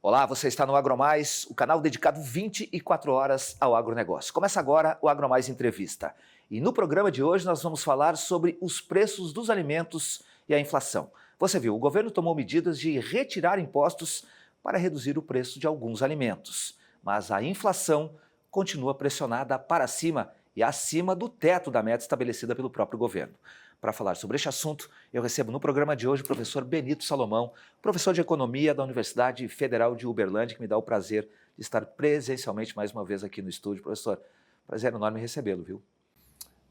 Olá, você está no AgroMais, o canal dedicado 24 horas ao agronegócio. Começa agora o AgroMais Entrevista. E no programa de hoje nós vamos falar sobre os preços dos alimentos e a inflação. Você viu, o governo tomou medidas de retirar impostos para reduzir o preço de alguns alimentos. Mas a inflação continua pressionada para cima e acima do teto da meta estabelecida pelo próprio governo. Para falar sobre este assunto, eu recebo no programa de hoje o professor Benito Salomão, professor de Economia da Universidade Federal de Uberlândia, que me dá o prazer de estar presencialmente mais uma vez aqui no estúdio. Professor, prazer enorme recebê-lo, viu?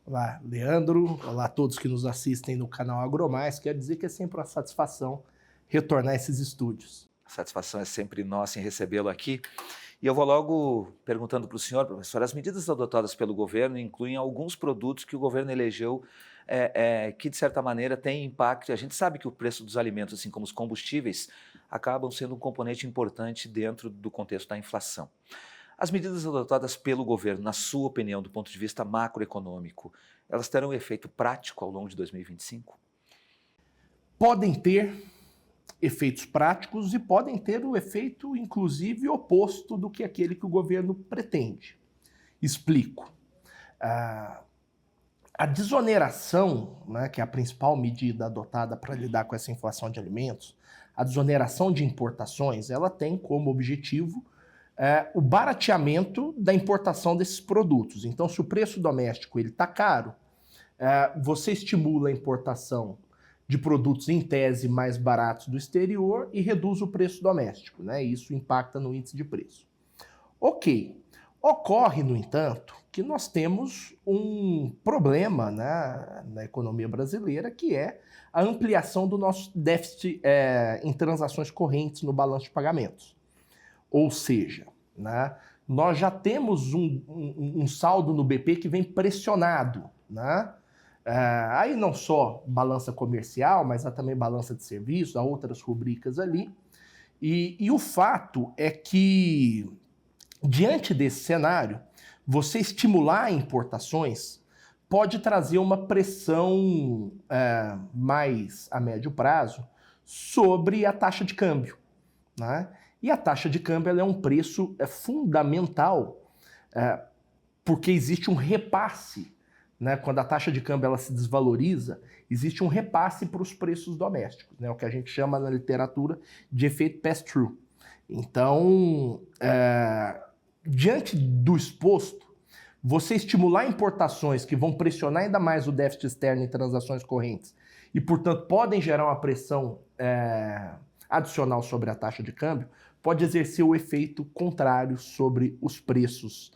Olá, Leandro. Olá a todos que nos assistem no canal AgroMais. Quero dizer que é sempre uma satisfação retornar a esses estúdios. A satisfação é sempre nossa em recebê-lo aqui. E eu vou logo perguntando para o senhor, professor, as medidas adotadas pelo governo incluem alguns produtos que o governo elegeu que, de certa maneira, têm impacto. A gente sabe que o preço dos alimentos, assim como os combustíveis, acabam sendo um componente importante dentro do contexto da inflação. As medidas adotadas pelo governo, na sua opinião, do ponto de vista macroeconômico, elas terão um efeito prático ao longo de 2025? Podem ter efeitos práticos e podem ter o efeito, inclusive, oposto do que aquele que o governo pretende. Explico. A desoneração, né, que é a principal medida adotada para lidar com essa inflação de alimentos, a desoneração de importações, ela tem como objetivo o barateamento da importação desses produtos. Então, se o preço doméstico está caro, você estimula a importação de produtos em tese mais baratos do exterior e reduz o preço doméstico, né? Isso impacta no índice de preço. Ok. Ocorre, no entanto, que nós temos um problema, né, na economia brasileira, que é a ampliação do nosso déficit em transações correntes no balanço de pagamentos. Ou seja, né, nós já temos um saldo no BP que vem pressionado, né? Aí não só balança comercial, mas há também balança de serviços, há outras rubricas ali. E o fato é que, diante desse cenário, você estimular importações pode trazer uma pressão mais a médio prazo sobre a taxa de câmbio, né? E a taxa de câmbio ela é um preço fundamental porque existe um repasse, né? Quando a taxa de câmbio ela se desvaloriza, existe um repasse para os preços domésticos, né? O que a gente chama na literatura de efeito pass-through. Então, diante do exposto, você estimular importações que vão pressionar ainda mais o déficit externo em transações correntes e, portanto, podem gerar uma pressão adicional sobre a taxa de câmbio, pode exercer o efeito contrário sobre os preços,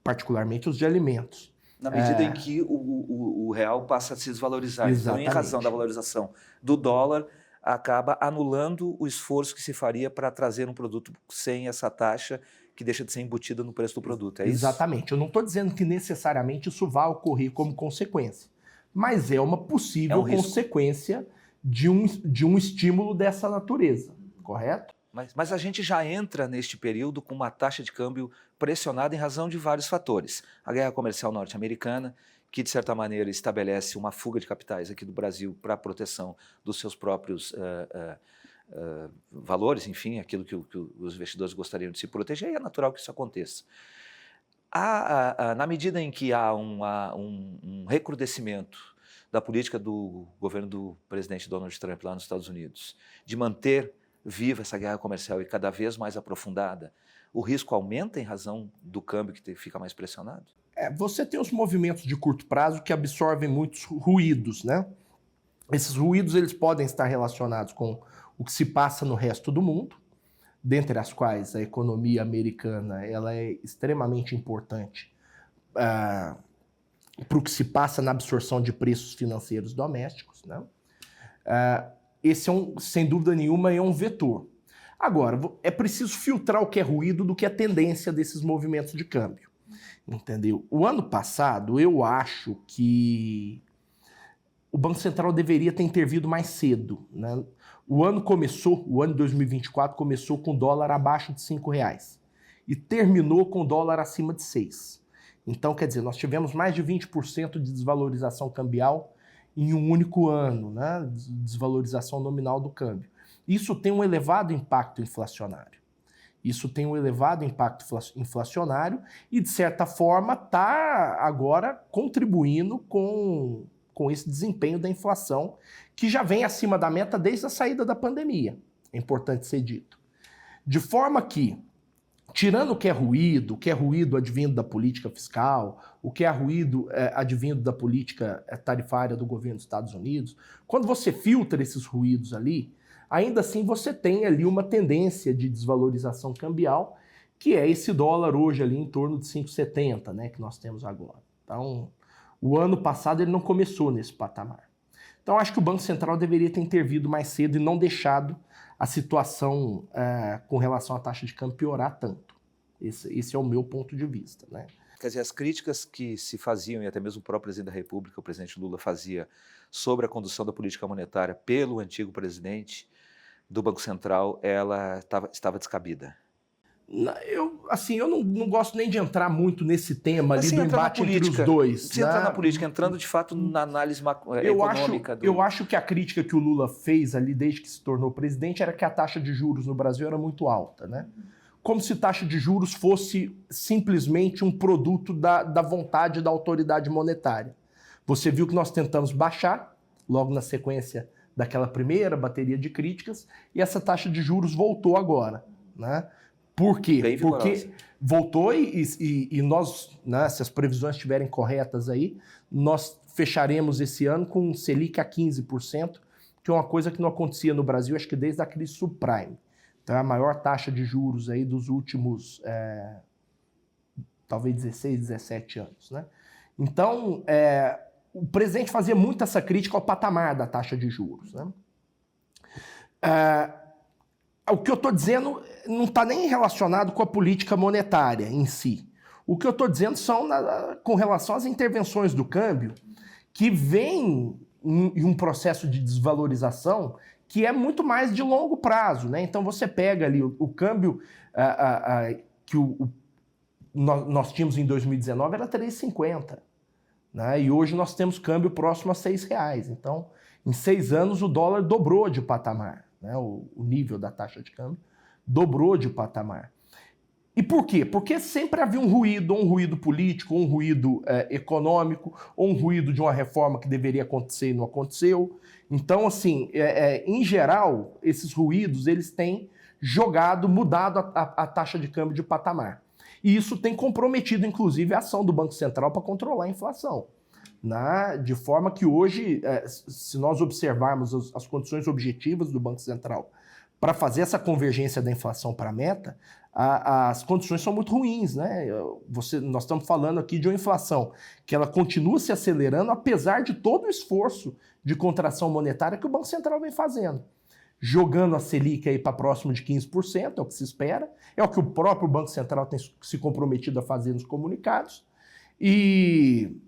particularmente os de alimentos. Na medida em que o real passa a se desvalorizar. Exatamente. Então, em razão da valorização do dólar, acaba anulando o esforço que se faria para trazer um produto sem essa taxa que deixa de ser embutida no preço do produto, é isso? Exatamente. Eu não estou dizendo que necessariamente isso vai ocorrer como consequência, mas é uma possível consequência de um estímulo dessa natureza, correto? Mas a gente já entra neste período com uma taxa de câmbio pressionada em razão de vários fatores. A guerra comercial norte-americana, que de certa maneira estabelece uma fuga de capitais aqui do Brasil para a proteção dos seus próprios valores, enfim, aquilo que os investidores gostariam de se proteger, e é natural que isso aconteça. Na medida em que há um recrudescimento da política do governo do presidente Donald Trump lá nos Estados Unidos, de manter viva essa guerra comercial e cada vez mais aprofundada, o risco aumenta em razão do câmbio que fica mais pressionado? Você tem os movimentos de curto prazo que absorvem muitos ruídos, né? Esses ruídos eles podem estar relacionados com o que se passa no resto do mundo, dentre as quais a economia americana ela é extremamente importante para o que se passa na absorção de preços financeiros domésticos, né? Esse, sem dúvida nenhuma, é um vetor. Agora, é preciso filtrar o que é ruído do que é tendência desses movimentos de câmbio. Entendeu? O ano passado, eu acho que o Banco Central deveria ter intervido mais cedo, né? O ano de 2024 começou com o dólar abaixo de R$5 e terminou com o dólar acima de 6. Então, quer dizer, nós tivemos mais de 20% de desvalorização cambial em um único ano, né? Desvalorização nominal do câmbio. Isso tem um elevado impacto inflacionário. Isso tem um elevado impacto inflacionário e, de certa forma, está agora contribuindo com esse desempenho da inflação, que já vem acima da meta desde a saída da pandemia. É importante ser dito. De forma que, tirando o que é ruído advindo da política fiscal, o que é ruído advindo da política tarifária do governo dos Estados Unidos, quando você filtra esses ruídos ali, ainda assim você tem ali uma tendência de desvalorização cambial, que é esse dólar hoje ali em torno de 5,70, né, que nós temos agora. Então, o ano passado ele não começou nesse patamar. Então, acho que o Banco Central deveria ter intervido mais cedo e não deixado a situação com relação à taxa de câmbio piorar tanto. Esse é o meu ponto de vista, né? Quer dizer, as críticas que se faziam, e até mesmo o próprio presidente da República, o presidente Lula, fazia sobre a condução da política monetária pelo antigo presidente do Banco Central, ela estava descabida. Eu não gosto nem de entrar muito nesse tema ali do embate entre os dois. Se entrar na política, entrando de fato na análise econômica. Eu acho que a crítica que o Lula fez ali desde que se tornou presidente era que a taxa de juros no Brasil era muito alta, né? Como se taxa de juros fosse simplesmente um produto da vontade da autoridade monetária. Você viu que nós tentamos baixar, logo na sequência daquela primeira bateria de críticas, e essa taxa de juros voltou agora, né? Por quê? Porque voltou e nós, né, se as previsões estiverem corretas aí, nós fecharemos esse ano com um Selic a 15%, que é uma coisa que não acontecia no Brasil, acho que desde a crise subprime. Então é a maior taxa de juros aí dos últimos, talvez 16, 17 anos, né? Então, o presidente fazia muito essa crítica ao patamar da taxa de juros, né? O que eu estou dizendo não está nem relacionado com a política monetária em si. O que eu estou dizendo são com relação às intervenções do câmbio, que vem em um processo de desvalorização que é muito mais de longo prazo, né? Então você pega ali o câmbio que nós tínhamos em 2019 era 3,50, né? E hoje nós temos câmbio próximo a R$6. Então, em 6 anos o dólar dobrou de patamar. Né, o nível da taxa de câmbio dobrou de patamar. E por quê? Porque sempre havia um ruído político, um ruído econômico, ou um ruído de uma reforma que deveria acontecer e não aconteceu. Então, assim, em geral, esses ruídos eles têm mudado a taxa de câmbio de patamar. E isso tem comprometido, inclusive, a ação do Banco Central para controlar a inflação. De forma que hoje, se nós observarmos as condições objetivas do Banco Central para fazer essa convergência da inflação para a meta, as condições são muito ruins, né? Nós estamos falando aqui de uma inflação que ela continua se acelerando, apesar de todo o esforço de contração monetária que o Banco Central vem fazendo. Jogando a Selic aí para próximo de 15%, é o que se espera, é o que o próprio Banco Central tem se comprometido a fazer nos comunicados, e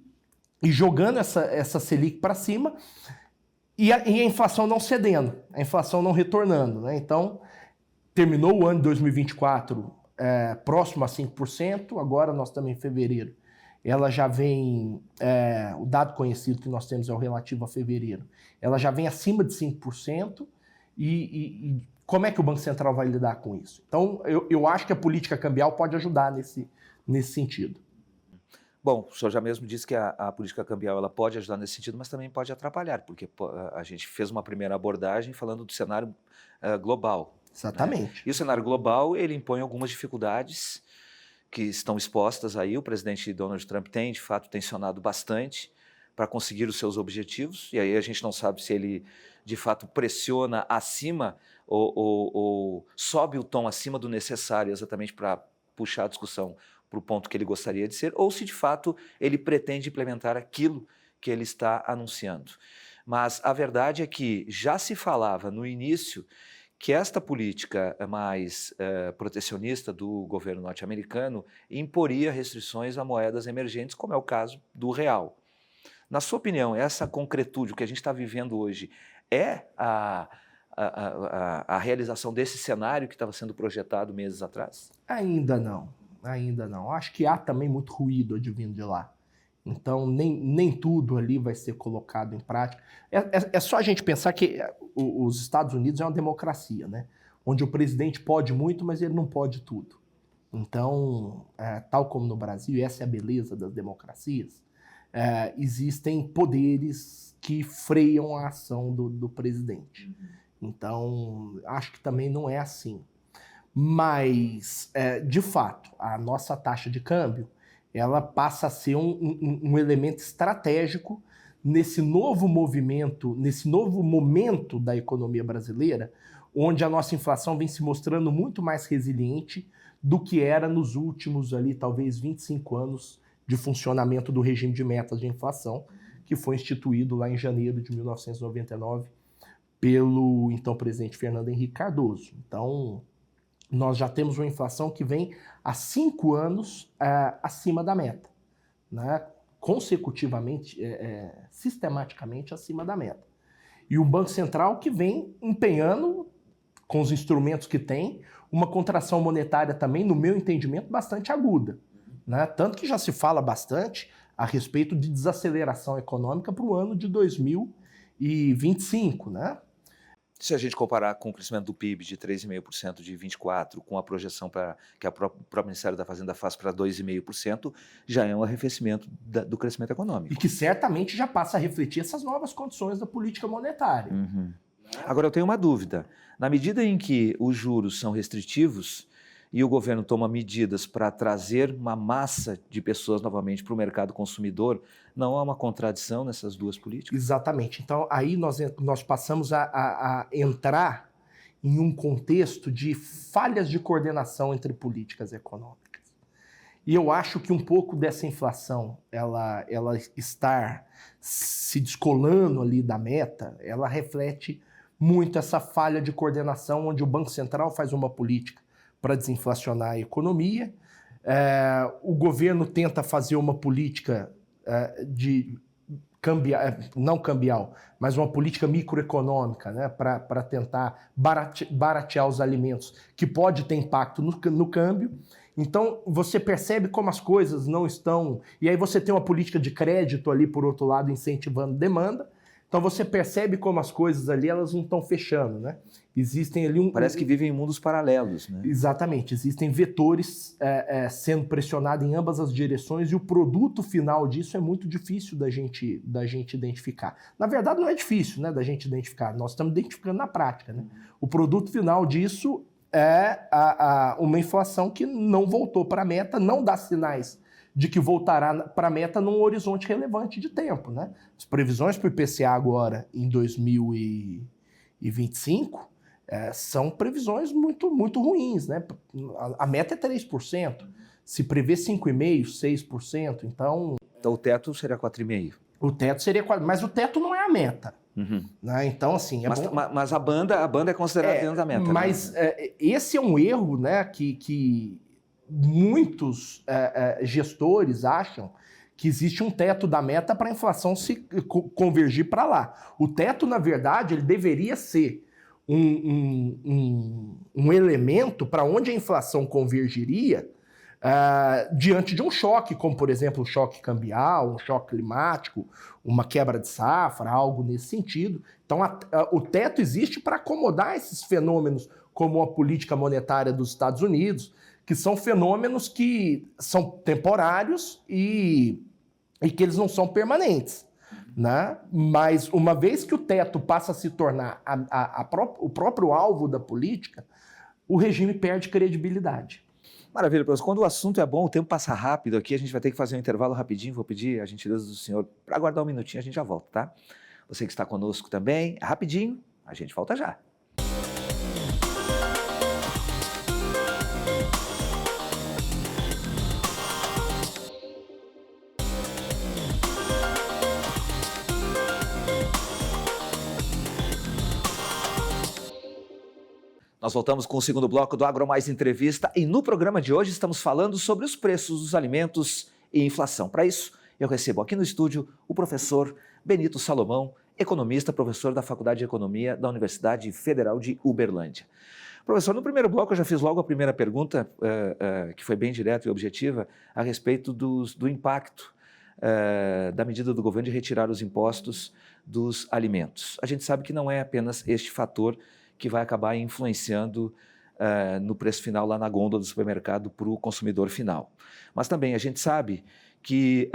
jogando essa Selic para cima e a inflação não cedendo, a inflação não retornando, né? Então, terminou o ano de 2024 próximo a 5%, agora nós estamos em fevereiro. Ela já vem, o dado conhecido que nós temos é o relativo a fevereiro, ela já vem acima de 5%, e como é que o Banco Central vai lidar com isso? Então, eu acho que a política cambial pode ajudar nesse sentido. Bom, o senhor já mesmo disse que a política cambial ela pode ajudar nesse sentido, mas também pode atrapalhar, porque a gente fez uma primeira abordagem falando do cenário global. Exatamente. Né? E o cenário global, ele impõe algumas dificuldades que estão expostas aí. O presidente Donald Trump tem, de fato, tensionado bastante para conseguir os seus objetivos, e aí a gente não sabe se ele, de fato, pressiona acima ou sobe o tom acima do necessário exatamente para puxar a discussão para o ponto que ele gostaria de ser, ou se de fato ele pretende implementar aquilo que ele está anunciando. Mas a verdade é que já se falava no início que esta política mais protecionista do governo norte-americano imporia restrições a moedas emergentes, como é o caso do real. Na sua opinião, essa concretude, o que a gente está vivendo hoje, é a realização desse cenário que estava sendo projetado meses atrás? Ainda não. Acho que há também muito ruído advindo de lá. Então, nem tudo ali vai ser colocado em prática. É só a gente pensar que os Estados Unidos é uma democracia, né? onde o presidente pode muito, mas ele não pode tudo. Então, tal como no Brasil, e essa é a beleza das democracias, existem poderes que freiam a ação do presidente. Então, acho que também não é assim. Mas, de fato, a nossa taxa de câmbio, ela passa a ser um elemento estratégico nesse novo movimento, nesse novo momento da economia brasileira, onde a nossa inflação vem se mostrando muito mais resiliente do que era nos últimos ali, talvez 25 anos de funcionamento do regime de metas de inflação, que foi instituído lá em janeiro de 1999 pelo então presidente Fernando Henrique Cardoso. Então, nós já temos uma inflação que vem há 5 anos acima da meta, né? Consecutivamente, sistematicamente acima da meta. E o Banco Central que vem empenhando, com os instrumentos que tem, uma contração monetária também, no meu entendimento, bastante aguda, né? Tanto que já se fala bastante a respeito de desaceleração econômica para o ano de 2025, né? Se a gente comparar com o crescimento do PIB de 3,5% de 24, com a projeção que o próprio Ministério da Fazenda faz para 2,5%, já é um arrefecimento do crescimento econômico. E que certamente já passa a refletir essas novas condições da política monetária. Uhum. Agora, eu tenho uma dúvida. Na medida em que os juros são restritivos e o governo toma medidas para trazer uma massa de pessoas novamente para o mercado consumidor, não há uma contradição nessas duas políticas? Exatamente. Então, aí nós passamos a entrar em um contexto de falhas de coordenação entre políticas econômicas. E eu acho que um pouco dessa inflação, ela estar se descolando ali da meta, ela reflete muito essa falha de coordenação, onde o Banco Central faz uma política para desinflacionar a economia, o governo tenta fazer uma política não cambial, mas uma política microeconômica, né, para tentar baratear os alimentos, que pode ter impacto no câmbio. Então, você percebe como as coisas não estão... E aí você tem uma política de crédito ali, por outro lado, incentivando demanda. Então, você percebe como as coisas ali, elas não estão fechando, né? Existem ali Parece que vivem em mundos paralelos, né? Exatamente. Existem vetores sendo pressionados em ambas as direções e o produto final disso é muito difícil da gente identificar. Na verdade, não é difícil, né, da gente identificar. Nós estamos identificando na prática, né? O produto final disso é uma inflação que não voltou para a meta, não dá sinais de que voltará para a meta num horizonte relevante de tempo, né? As previsões para o IPCA agora em 2025 são previsões muito, muito ruins, né? A meta é 3%, se prevê 5,5%, 6%, então o teto seria 4,5%. O teto seria 4%, mas o teto não é a meta. Uhum. Né? Então, assim... Mas a banda é considerada dentro da meta. Mas né? Esse é um erro, né, que muitos gestores acham que existe um teto da meta para a inflação se convergir para lá. O teto, na verdade, ele deveria ser um elemento para onde a inflação convergiria diante de um choque, como, por exemplo, um choque cambial, um choque climático, uma quebra de safra, algo nesse sentido. Então, o teto existe para acomodar esses fenômenos, como a política monetária dos Estados Unidos, que são fenômenos que são temporários e que eles não são permanentes, né? Mas uma vez que o teto passa a se tornar o próprio alvo da política, o regime perde credibilidade. Maravilha, professor. Quando o assunto é bom, o tempo passa rápido aqui, a gente vai ter que fazer um intervalo rapidinho, vou pedir a gentileza do senhor para aguardar um minutinho, a gente já volta, tá? Você que está conosco também, rapidinho, a gente volta já. Nós voltamos com o segundo bloco do AgroMais Entrevista e no programa de hoje estamos falando sobre os preços dos alimentos e inflação. Para isso, eu recebo aqui no estúdio o professor Benito Salomão, economista, professor da Faculdade de Economia da Universidade Federal de Uberlândia. Professor, no primeiro bloco eu já fiz logo a primeira pergunta, que foi bem direta e objetiva, a respeito do impacto da medida do governo de retirar os impostos dos alimentos. A gente sabe que não é apenas este fator que vai acabar influenciando no preço final lá na gôndola do supermercado para o consumidor final. Mas também a gente sabe que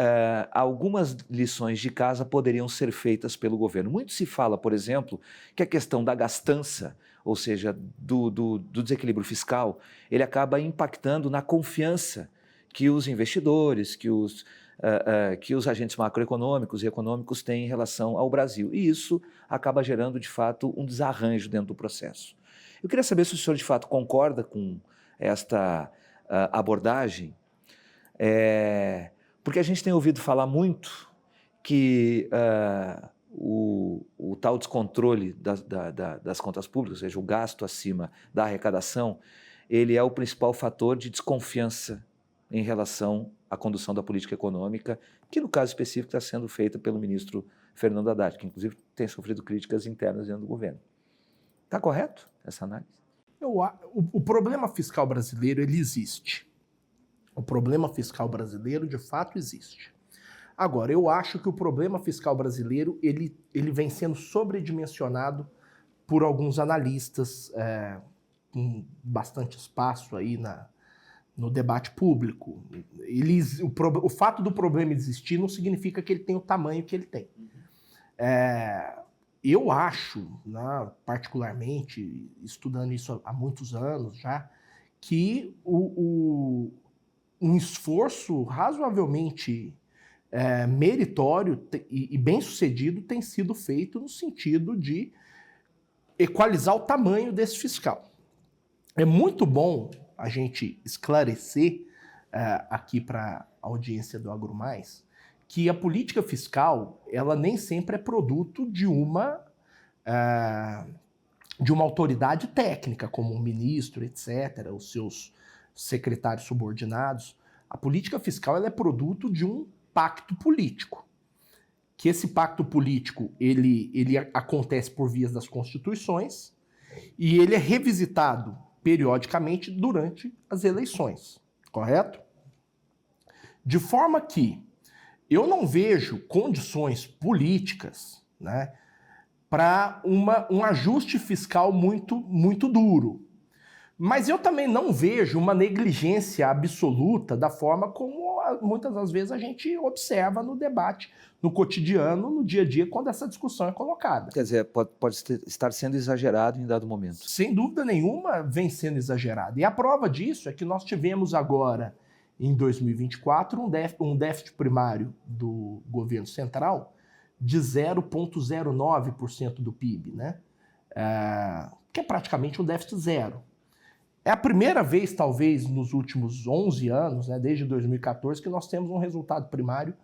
algumas lições de casa poderiam ser feitas pelo governo. Muito se fala, por exemplo, que a questão da gastança, ou seja, do desequilíbrio fiscal, ele acaba impactando na confiança que os investidores, que os agentes macroeconômicos e econômicos têm em relação ao Brasil. E isso acaba gerando, de fato, um desarranjo dentro do processo. Eu queria saber se o senhor, de fato, concorda com esta abordagem, porque a gente tem ouvido falar muito que o tal descontrole das contas públicas, ou seja, o gasto acima da arrecadação, ele é o principal fator de desconfiança em relação à condução da política econômica, que no caso específico está sendo feita pelo ministro Fernando Haddad, que inclusive tem sofrido críticas internas dentro do governo. Está correto essa análise? O problema fiscal brasileiro, ele existe. O problema fiscal brasileiro, de fato, existe. Agora, eu acho que o problema fiscal brasileiro, ele vem sendo sobredimensionado por alguns analistas com bastante espaço aí no debate público. O fato do problema existir não significa que ele tem o tamanho que ele tem. Eu acho, né, particularmente, estudando isso há muitos anos já, que um esforço razoavelmente meritório e bem-sucedido tem sido feito no sentido de equalizar o tamanho desse fiscal. É muito bom a gente esclarecer aqui para a audiência do AgroMais que a política fiscal, ela nem sempre é produto de uma autoridade técnica, como um ministro, etc., os seus secretários subordinados. A política fiscal, ela é produto de um pacto político. Que esse pacto político, ele acontece por vias das constituições e ele é revisitado periodicamente durante as eleições, correto? De forma que eu não vejo condições políticas, né, para um ajuste fiscal muito duro. Mas eu também não vejo uma negligência absoluta da forma como muitas das vezes a gente observa no debate, no cotidiano, no dia a dia, quando essa discussão é colocada. Quer dizer, pode estar sendo exagerado em dado momento. Sem dúvida nenhuma, vem sendo exagerado. E a prova disso é que nós tivemos agora, em 2024, um déficit primário do governo central de 0,09% do PIB, né? Que é praticamente um déficit zero. É a primeira vez, talvez, nos últimos 11 anos, né, desde 2014, que nós temos um resultado primário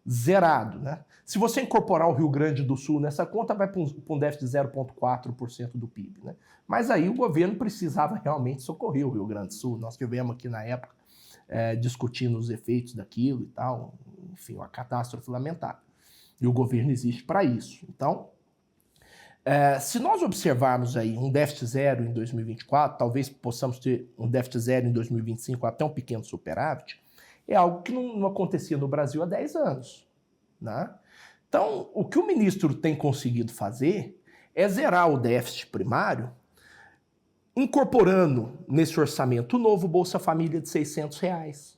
zerado, né? Se você incorporar o Rio Grande do Sul nessa conta, vai para um déficit de 0,4% do PIB, né? Mas aí o governo precisava realmente socorrer o Rio Grande do Sul. Nós tivemos aqui na época discutindo os efeitos daquilo e tal, enfim, uma catástrofe lamentável. E o governo existe para isso. Então, se nós observarmos aí um déficit zero em 2024, talvez possamos ter um déficit zero em 2025, até um pequeno superávit, é algo que não acontecia no Brasil há 10 anos. Né? Então, o que o ministro tem conseguido fazer é zerar o déficit primário, incorporando nesse orçamento o novo Bolsa Família de R$600,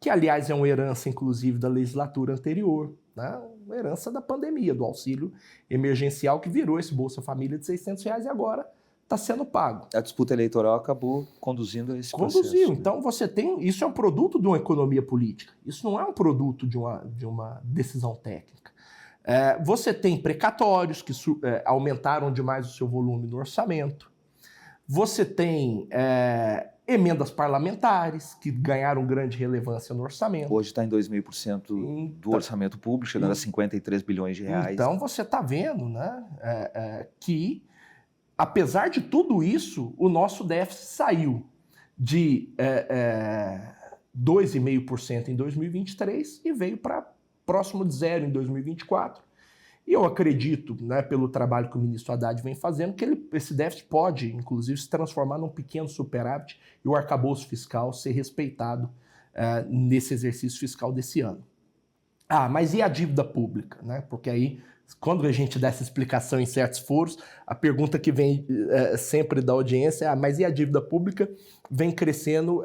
que, aliás, é uma herança, inclusive, da legislatura anterior, né? Uma herança da pandemia, do auxílio emergencial que virou esse Bolsa Família de R$600 e agora está sendo pago. A disputa eleitoral acabou conduzindo a esse processo. Conduziu. Então você tem... Isso é um produto de uma economia política. Isso não é um produto de uma decisão técnica. Você tem precatórios que aumentaram demais o seu volume no orçamento. Você tem emendas parlamentares que ganharam grande relevância no orçamento. Hoje está em 2.000% do orçamento público, chegando a 53 bilhões de reais. Então você está vendo, né, que, apesar de tudo isso, o nosso déficit saiu de 2,5% em 2023 e veio para próximo de zero em 2024. E eu acredito, né, pelo trabalho que o ministro Haddad vem fazendo, que esse déficit pode, inclusive, se transformar num pequeno superávit e o arcabouço fiscal ser respeitado nesse exercício fiscal desse ano. Mas e a dívida pública, né? Porque aí, quando a gente dá essa explicação em certos foros, a pergunta que vem sempre da audiência é: mas e a dívida pública vem crescendo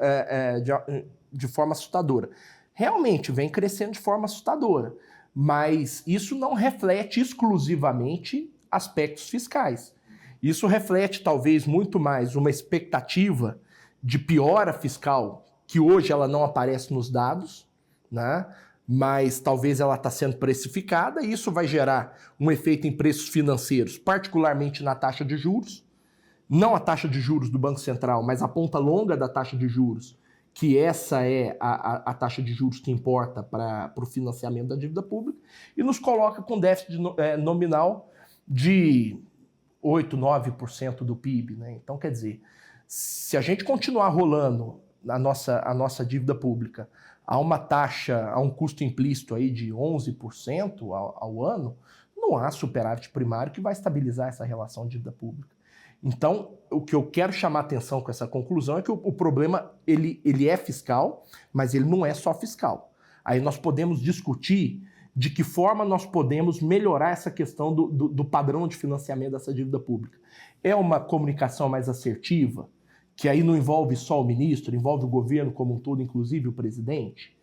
de forma assustadora? Realmente vem crescendo de forma assustadora, mas isso não reflete exclusivamente aspectos fiscais. Isso reflete talvez muito mais uma expectativa de piora fiscal, que hoje ela não aparece nos dados, né? Mas talvez ela está sendo precificada e isso vai gerar um efeito em preços financeiros, particularmente na taxa de juros. Não a taxa de juros do Banco Central, mas a ponta longa da taxa de juros, que essa é a taxa de juros que importa para o financiamento da dívida pública, e nos coloca com déficit nominal de 8%, 9% do PIB. Né? Então, quer dizer, se a gente continuar rolando a nossa dívida pública a uma taxa, a um custo implícito aí de 11% ao ano, não há superávit primário que vai estabilizar essa relação dívida pública. Então, o que eu quero chamar a atenção com essa conclusão é que o problema ele é fiscal, mas ele não é só fiscal. Aí nós podemos discutir de que forma nós podemos melhorar essa questão do padrão de financiamento dessa dívida pública. É uma comunicação mais assertiva, que aí não envolve só o ministro, envolve o governo como um todo, inclusive o presidente.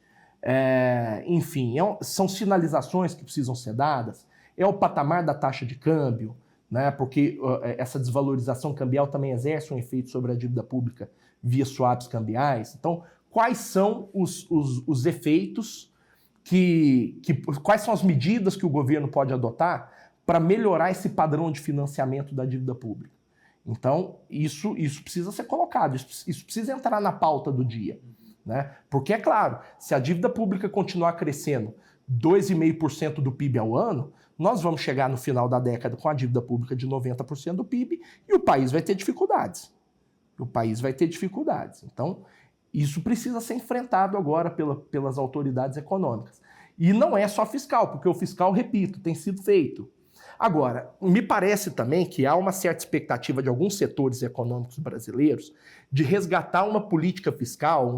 Enfim, são sinalizações que precisam ser dadas. É o patamar da taxa de câmbio, né? Porque essa desvalorização cambial também exerce um efeito sobre a dívida pública via swaps cambiais. Então, quais são os efeitos, quais são as medidas que o governo pode adotar para melhorar esse padrão de financiamento da dívida pública? Então, isso precisa ser colocado, isso precisa entrar na pauta do dia. Né? Porque, é claro, se a dívida pública continuar crescendo 2,5% do PIB ao ano, nós vamos chegar no final da década com a dívida pública de 90% do PIB e o país vai ter dificuldades. Então, isso precisa ser enfrentado agora pelas autoridades econômicas. E não é só fiscal, porque o fiscal, repito, tem sido feito. Agora, me parece também que há uma certa expectativa de alguns setores econômicos brasileiros de resgatar uma política fiscal,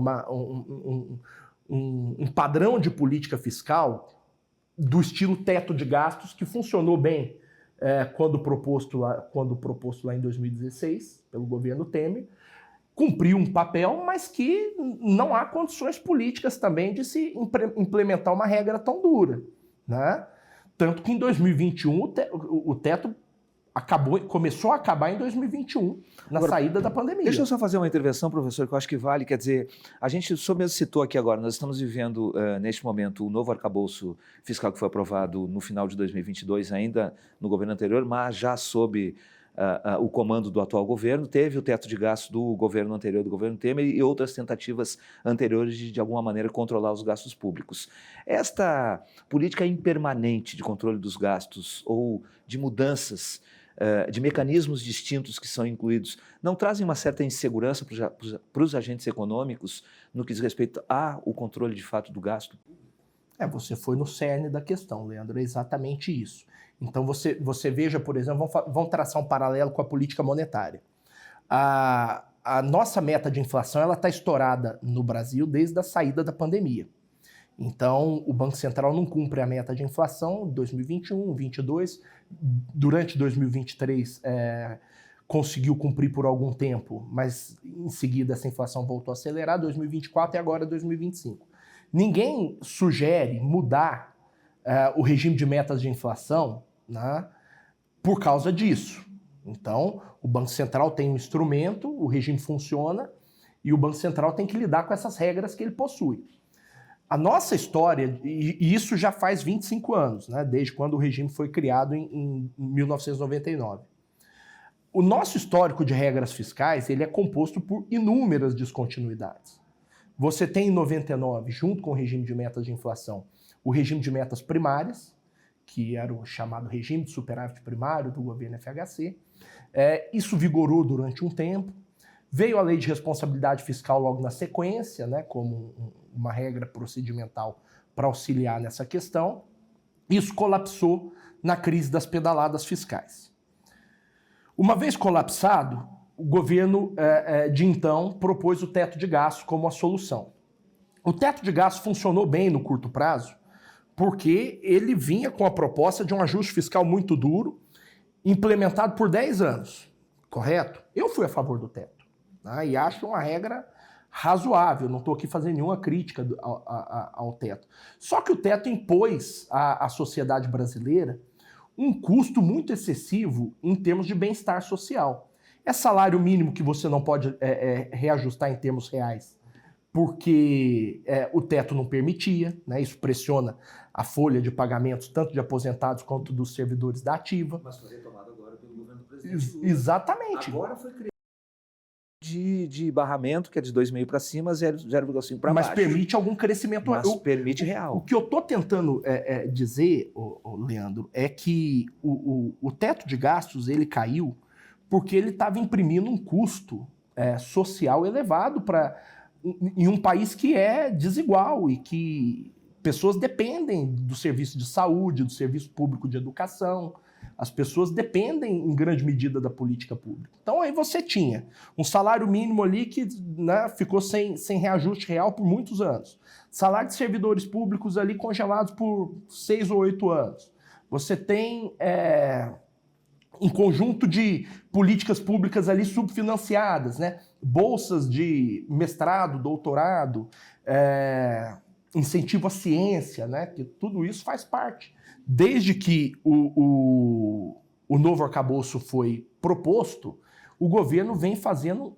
um padrão de política fiscal do estilo teto de gastos que funcionou bem quando proposto lá em 2016 pelo governo Temer, cumpriu um papel, mas que não há condições políticas também de se implementar uma regra tão dura, né? Tanto que em 2021 o teto começou a acabar em 2021, na saída da pandemia. Deixa eu só fazer uma intervenção, professor, que eu acho que vale. Quer dizer, a gente só mesmo citou aqui agora, nós estamos vivendo, neste momento, o novo arcabouço fiscal que foi aprovado no final de 2022, ainda no governo anterior, mas já sob o comando do atual governo. Teve o teto de gastos do governo anterior, do governo Temer, e outras tentativas anteriores de alguma maneira, controlar os gastos públicos. Esta política impermanente de controle dos gastos ou de mudanças, de mecanismos distintos que são incluídos, não trazem uma certa insegurança para os agentes econômicos no que diz respeito ao controle de fato do gasto? Você foi no cerne da questão, Leandro, é exatamente isso. Então você veja, por exemplo, vamos traçar um paralelo com a política monetária. A nossa meta de inflação está estourada no Brasil desde a saída da pandemia. Então, o Banco Central não cumpre a meta de inflação de 2021, 2022. Durante 2023, conseguiu cumprir por algum tempo, mas em seguida essa inflação voltou a acelerar, 2024 e agora 2025. Ninguém sugere mudar o regime de metas de inflação, né, por causa disso. Então, o Banco Central tem um instrumento, o regime funciona, e o Banco Central tem que lidar com essas regras que ele possui. A nossa história, e isso já faz 25 anos, né, desde quando o regime foi criado em 1999. O nosso histórico de regras fiscais ele é composto por inúmeras descontinuidades. Você tem em 99, junto com o regime de metas de inflação, o regime de metas primárias, que era o chamado regime de superávit primário do governo FHC. Isso vigorou durante um tempo. Veio a lei de responsabilidade fiscal logo na sequência, né, como uma regra procedimental para auxiliar nessa questão. Isso colapsou na crise das pedaladas fiscais. Uma vez colapsado, o governo de então propôs o teto de gastos como a solução. O teto de gastos funcionou bem no curto prazo, porque ele vinha com a proposta de um ajuste fiscal muito duro, implementado por 10 anos, correto? Eu fui a favor do teto, né? E acho uma regra razoável, não estou aqui fazendo nenhuma crítica ao teto. Só que o teto impôs à sociedade brasileira um custo muito excessivo em termos de bem-estar social. É salário mínimo que você não pode reajustar em termos reais, porque o teto não permitia, né? Isso pressiona a folha de pagamentos tanto de aposentados quanto dos servidores da ativa. Mas foi retomado agora pelo governo do presidente Lula. Exatamente. Agora foi criado de barramento, que é de 2,5 para cima, 0,5 para baixo. Mas permite algum crescimento. Mas permite real. O que eu estou tentando dizer, Leandro, é que o teto de gastos ele caiu porque ele estava imprimindo um custo social elevado em um país que é desigual e que pessoas dependem do serviço de saúde, do serviço público de educação. As pessoas dependem, em grande medida, da política pública. Então, aí você tinha um salário mínimo ali que, né, ficou sem reajuste real por muitos anos. Salário de servidores públicos ali congelados por 6 ou 8 anos. Você tem um conjunto de políticas públicas ali subfinanciadas, né? Bolsas de mestrado, doutorado, incentivo à ciência, né? Que tudo isso faz parte. Desde que o novo arcabouço foi proposto, o governo vem fazendo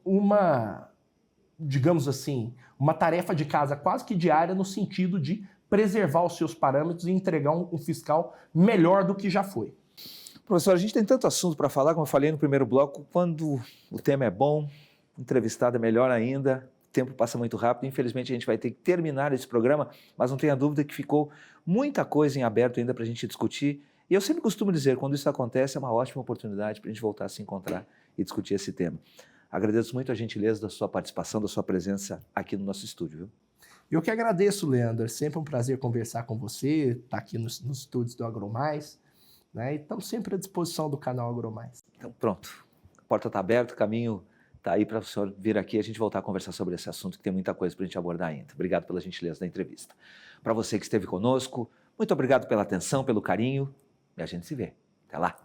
digamos assim, uma tarefa de casa quase que diária no sentido de preservar os seus parâmetros e entregar um fiscal melhor do que já foi. Professor, a gente tem tanto assunto para falar, como eu falei no primeiro bloco, quando o tema é bom, o entrevistado é melhor ainda. O tempo passa muito rápido, infelizmente a gente vai ter que terminar esse programa, mas não tenha dúvida que ficou muita coisa em aberto ainda para a gente discutir. E eu sempre costumo dizer, quando isso acontece, é uma ótima oportunidade para a gente voltar a se encontrar e discutir esse tema. Agradeço muito a gentileza da sua participação, da sua presença aqui no nosso estúdio, viu? Eu que agradeço, Leandro. É sempre um prazer conversar com você, estar aqui nos estúdios do AgroMais, né? E estamos sempre à disposição do canal AgroMais. Então pronto, a porta está aberta, o caminho está aí para o senhor vir aqui e a gente voltar a conversar sobre esse assunto, que tem muita coisa para a gente abordar ainda. Obrigado pela gentileza da entrevista. Para você que esteve conosco, muito obrigado pela atenção, pelo carinho, e a gente se vê. Até lá!